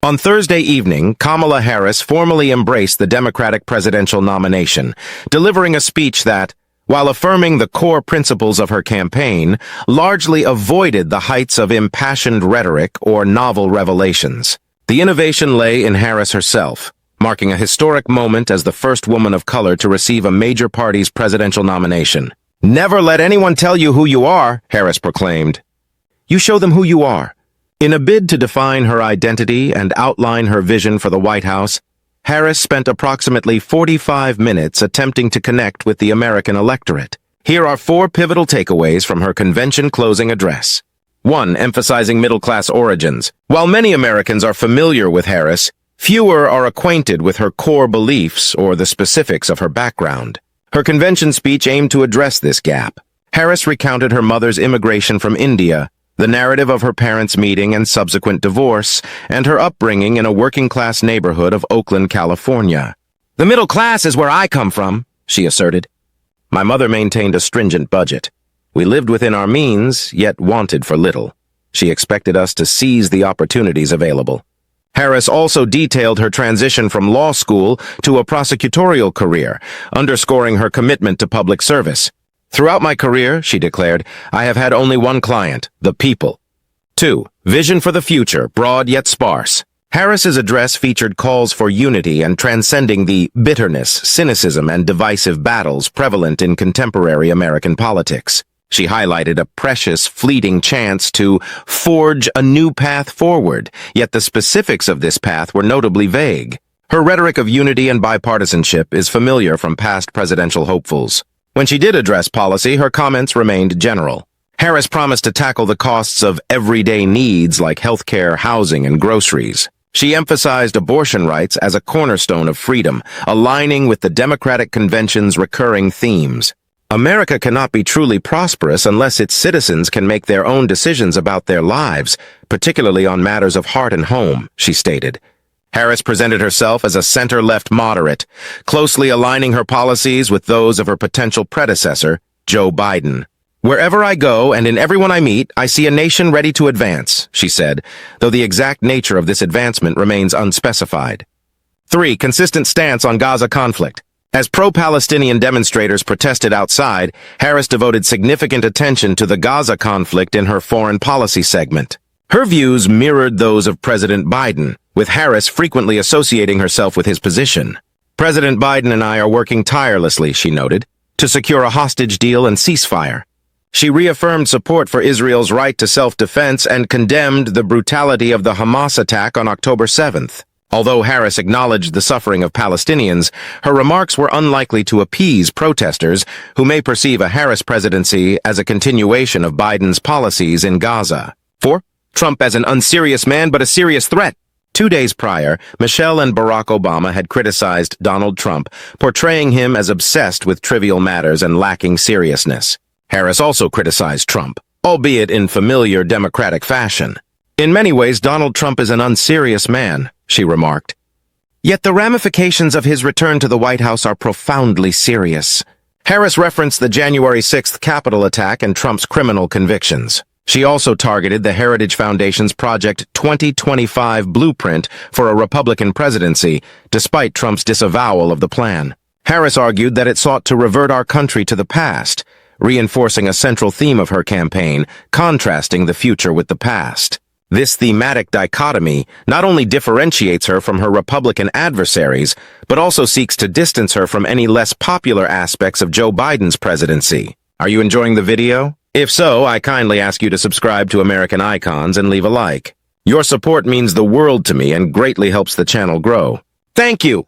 On Thursday evening, Kamala Harris formally embraced the Democratic presidential nomination, delivering a speech that, while affirming the core principles of her campaign, largely avoided the heights of impassioned rhetoric or novel revelations. The innovation lay in Harris herself, marking a historic moment as the first woman of color to receive a major party's presidential nomination. "Never let anyone tell you who you are," Harris proclaimed. "You show them who you are." In a bid to define her identity and outline her vision for the White House, Harris spent approximately 45 minutes attempting to connect with the American electorate. Here are 4 pivotal takeaways from her convention closing address. 1. Emphasizing middle-class origins. While many Americans are familiar with Harris, fewer are acquainted with her core beliefs or the specifics of her background. Her convention speech aimed to address this gap. Harris recounted her mother's immigration from India, the narrative of her parents' meeting and subsequent divorce, and her upbringing in a working-class neighborhood of Oakland, California. "The middle class is where I come from," she asserted. "My mother maintained a stringent budget. We lived within our means, yet wanted for little. She expected us to seize the opportunities available." Harris also detailed her transition from law school to a prosecutorial career, underscoring her commitment to public service. "Throughout my career," she declared, "I have had only one client, the people." 2. Vision for the future, broad yet sparse. Harris's address featured calls for unity and transcending the bitterness, cynicism, and divisive battles prevalent in contemporary American politics. She highlighted a precious, fleeting chance to forge a new path forward, yet the specifics of this path were notably vague. Her rhetoric of unity and bipartisanship is familiar from past presidential hopefuls. When she did address policy, her comments remained general. Harris promised to tackle the costs of everyday needs like healthcare, housing, and groceries. She emphasized abortion rights as a cornerstone of freedom, aligning with the Democratic Convention's recurring themes. "America cannot be truly prosperous unless its citizens can make their own decisions about their lives, particularly on matters of heart and home," she stated. Harris presented herself as a center-left moderate, closely aligning her policies with those of her potential predecessor, Joe Biden. "Wherever I go and in everyone I meet, I see a nation ready to advance," she said, though the exact nature of this advancement remains unspecified. 3. Consistent stance on Gaza conflict. As pro-Palestinian demonstrators protested outside, Harris devoted significant attention to the Gaza conflict in her foreign policy segment. Her views mirrored those of President Biden, with Harris frequently associating herself with his position. "President Biden and I are working tirelessly," she noted, "to secure a hostage deal and ceasefire." She reaffirmed support for Israel's right to self-defense and condemned the brutality of the Hamas attack on October 7th. Although Harris acknowledged the suffering of Palestinians, her remarks were unlikely to appease protesters who may perceive a Harris presidency as a continuation of Biden's policies in Gaza. 4. Trump as an unserious man but a serious threat. 2 days prior, Michelle and Barack Obama had criticized Donald Trump, portraying him as obsessed with trivial matters and lacking seriousness. Harris also criticized Trump, albeit in familiar Democratic fashion. "In many ways, Donald Trump is an unserious man," she remarked. "Yet the ramifications of his return to the White House are profoundly serious." Harris referenced the January 6th Capitol attack and Trump's criminal convictions. She also targeted the Heritage Foundation's Project 2025 blueprint for a Republican presidency, despite Trump's disavowal of the plan. Harris argued that it sought to revert our country to the past, reinforcing a central theme of her campaign, contrasting the future with the past. This thematic dichotomy not only differentiates her from her Republican adversaries, but also seeks to distance her from any less popular aspects of Joe Biden's presidency. Are you enjoying the video? If so, I kindly ask you to subscribe to American Icons and leave a like. Your support means the world to me and greatly helps the channel grow. Thank you!